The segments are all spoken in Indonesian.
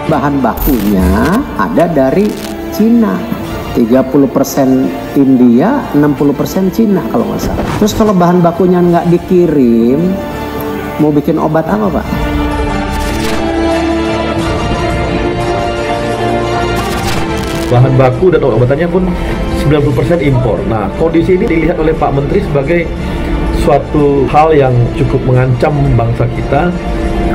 bahan bakunya ada dari Cina. 30% India, 60% Cina kalau nggak salah. Terus kalau bahan bakunya nggak dikirim, mau bikin obat apa, Pak? Bahan baku dan obat-obatannya pun 90% impor. Nah, kondisi ini dilihat oleh Pak Menteri sebagai suatu hal yang cukup mengancam bangsa kita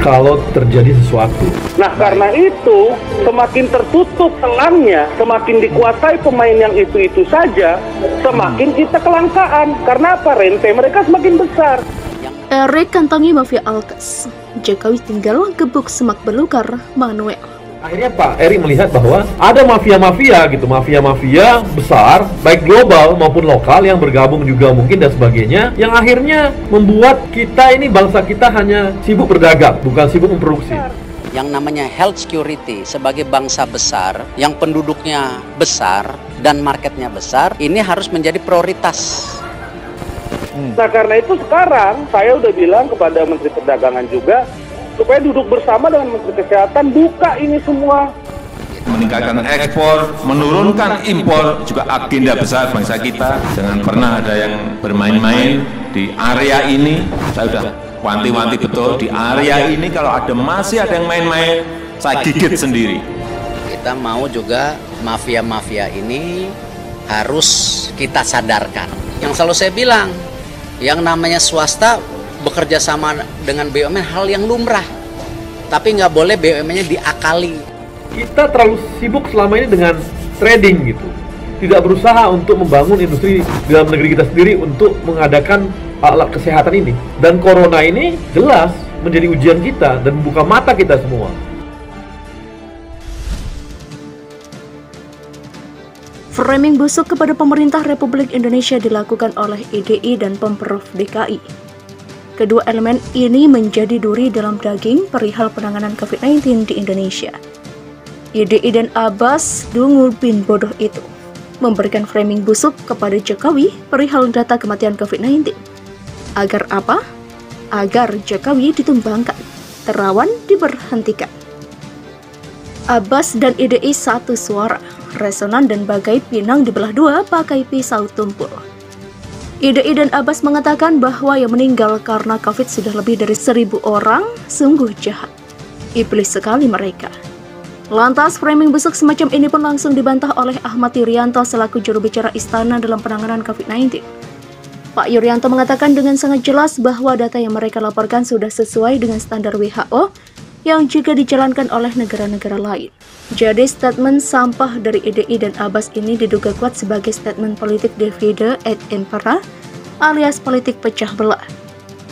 kalau terjadi sesuatu. Nah, karena itu semakin tertutup selangnya, semakin dikuasai pemain yang itu-itu saja, semakin kita kelangkaan. Karena apa? Rente mereka semakin besar. Erik kantongi mafia Alkes. Jokowi tinggal gebuk semak belukar Manuel. Akhirnya Pak Erik melihat bahwa ada mafia-mafia gitu, mafia-mafia besar, baik global maupun lokal yang bergabung juga mungkin dan sebagainya, yang akhirnya membuat kita ini, bangsa kita hanya sibuk berdagang, bukan sibuk memproduksi. Yang namanya health security sebagai bangsa besar, yang penduduknya besar dan marketnya besar, ini harus menjadi prioritas. Nah, karena itu sekarang saya udah bilang kepada Menteri Perdagangan juga, supaya duduk bersama dengan Menteri Kesehatan, buka ini semua. Meningkatkan ekspor, menurunkan impor juga agenda besar bangsa kita. Jangan pernah ada yang bermain-main di area ini. Saya sudah wanti-wanti betul, di area ini kalau masih ada yang main-main, saya gigit sendiri. Kita mau juga mafia-mafia ini harus kita sadarkan. Yang selalu saya bilang, yang namanya swasta bekerja sama dengan BUMN hal yang lumrah, tapi nggak boleh BUMN-nya diakali. Kita terlalu sibuk selama ini dengan trading gitu, tidak berusaha untuk membangun industri dalam negeri kita sendiri untuk mengadakan alat kesehatan ini. Dan corona ini jelas menjadi ujian kita dan membuka mata kita semua. Framing busuk kepada pemerintah Republik Indonesia dilakukan oleh IDI dan Pemprov DKI. Kedua elemen ini menjadi duri dalam daging perihal penanganan COVID-19 di Indonesia. IDI dan Abbas Dungu bin bodoh itu memberikan framing busuk kepada Jokowi perihal data kematian COVID-19. Agar apa? Agar Jokowi ditumbangkan, terawan diberhentikan. Abbas dan IDI satu suara, resonan dan bagai pinang dibelah dua pakai pisau tumpul. IDI dan Abbas mengatakan bahwa yang meninggal karena COVID sudah lebih dari 1.000 orang, sungguh jahat. Iblis sekali mereka. Lantas framing busuk semacam ini pun langsung dibantah oleh Ahmad Yuryanto selaku juru bicara istana dalam penanganan COVID-19. Pak Yuryanto mengatakan dengan sangat jelas bahwa data yang mereka laporkan sudah sesuai dengan standar WHO yang juga dijalankan oleh negara-negara lain. Jadi statement sampah dari IDI dan Abbas ini diduga kuat sebagai statement politik divide et impera alias politik pecah belah.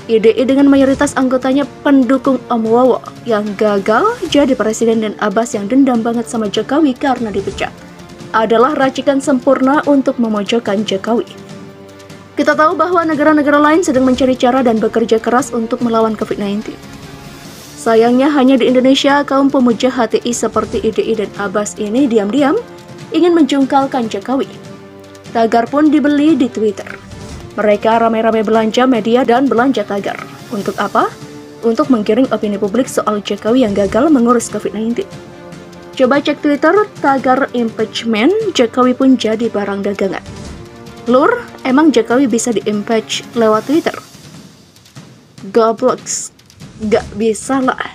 IDI dengan mayoritas anggotanya pendukung Om Wowo yang gagal jadi presiden dan Abbas yang dendam banget sama Jokowi karena dipecat adalah racikan sempurna untuk memojokkan Jokowi. Kita tahu bahwa negara-negara lain sedang mencari cara dan bekerja keras untuk melawan COVID-19. Sayangnya hanya di Indonesia kaum pemuja HTI seperti IDI dan Abbas ini diam-diam ingin menjungkalkan Jokowi. Tagar pun dibeli di Twitter. Mereka ramai-ramai belanja media dan belanja tagar. Untuk apa? Untuk menggiring opini publik soal Jokowi yang gagal mengurus COVID-19. Coba cek Twitter, tagar impeachment, Jokowi pun jadi barang dagangan. Lur, emang Jokowi bisa di-impeach lewat Twitter? Gobloks. Gak bisa lah.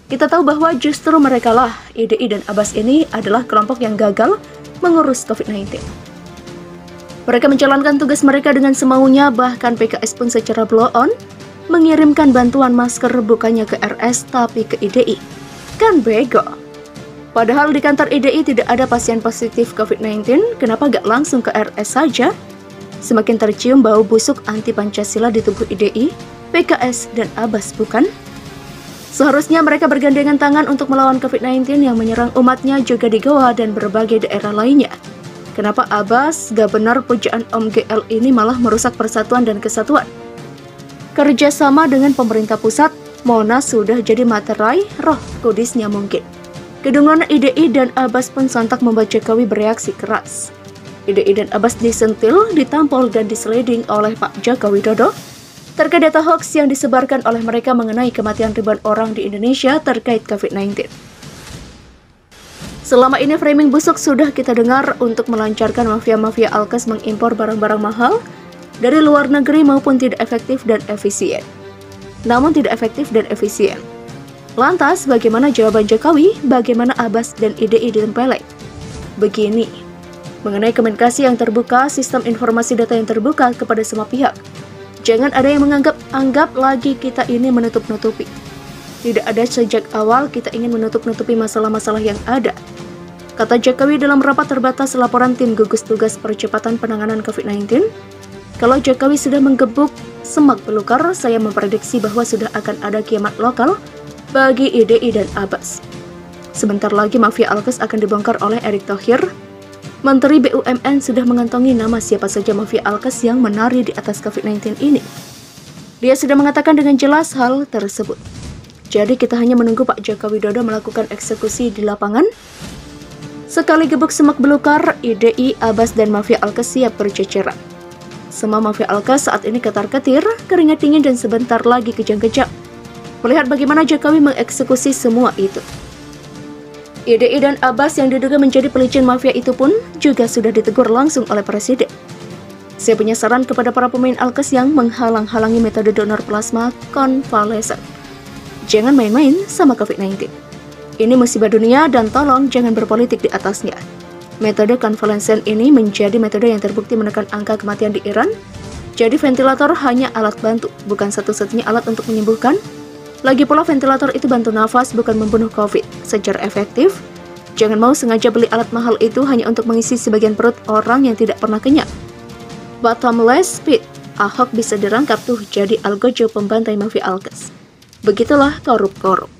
Kita tahu bahwa justru mereka lah, IDI dan Abbas ini adalah kelompok yang gagal mengurus COVID-19. Mereka menjalankan tugas mereka dengan semaunya, bahkan PKS pun secara blow-on mengirimkan bantuan masker bukannya ke RS tapi ke IDI. Kan bego. Padahal di kantor IDI tidak ada pasien positif COVID-19, kenapa gak langsung ke RS saja? Semakin tercium bau busuk anti Pancasila di tubuh IDI, PKS, dan Abbas, bukan? Seharusnya mereka bergandengan tangan untuk melawan COVID-19 yang menyerang umatnya juga di Goa dan berbagai daerah lainnya. Kenapa Abbas gak benar pujaan Om GL ini malah merusak persatuan dan kesatuan? Kerjasama dengan pemerintah pusat, Monas sudah jadi materai, roh kudisnya mungkin. Kedungan IDI dan Abbas pun sontak membuat Jokowi bereaksi keras. IDI dan Abbas disentil, ditampol, dan diseleding oleh Pak Joko Widodo terkait data hoax yang disebarkan oleh mereka mengenai kematian ribuan orang di Indonesia terkait COVID-19. Selama ini framing busuk sudah kita dengar untuk melancarkan mafia-mafia alkes mengimpor barang-barang mahal dari luar negeri maupun tidak efektif dan efisien. Lantas, bagaimana jawaban Jokowi? Bagaimana Abbas dan IDI ditempeleng? Begini, mengenai komunikasi yang terbuka, sistem informasi data yang terbuka kepada semua pihak. Jangan ada yang anggap lagi kita ini menutup-nutupi. Tidak ada sejak awal kita ingin menutup-nutupi masalah-masalah yang ada. Kata Jokowi dalam rapat terbatas laporan tim gugus tugas percepatan penanganan COVID-19, kalau Jokowi sudah menggebuk semak belukar, saya memprediksi bahwa sudah akan ada kiamat lokal bagi IDI dan Abbas. Sebentar lagi mafia alkes akan dibongkar oleh Erick Thohir. Menteri BUMN sudah mengantongi nama siapa saja mafia alkes yang menari di atas COVID-19 ini. Dia sudah mengatakan dengan jelas hal tersebut. Jadi kita hanya menunggu Pak Joko Widodo melakukan eksekusi di lapangan. Sekali gebuk semak belukar, IDI, Abbas, dan mafia alkes siap berceceran. Semua mafia alkes saat ini ketar-ketir, keringat dingin, dan sebentar lagi kejang-kejang melihat bagaimana Jokowi mengeksekusi semua itu. IDI dan Abbas yang diduga menjadi pelicin mafia itu pun juga sudah ditegur langsung oleh Presiden. Saya punya saran kepada para pemain alkes yang menghalang-halangi metode donor plasma konvalesen. Jangan main-main sama COVID-19. Ini musibah dunia dan tolong jangan berpolitik di atasnya. Metode konvalesen ini menjadi metode yang terbukti menekan angka kematian di Iran. Jadi ventilator hanya alat bantu, bukan satu-satunya alat untuk menyembuhkan. Lagi pula ventilator itu bantu nafas, bukan membunuh COVID secara efektif. Jangan mau sengaja beli alat mahal itu hanya untuk mengisi sebagian perut orang yang tidak pernah kenyang. Bottomless pit, Ahok bisa dirangkap tuh jadi algojo pembantai mafia alkes. Begitulah korup-korup.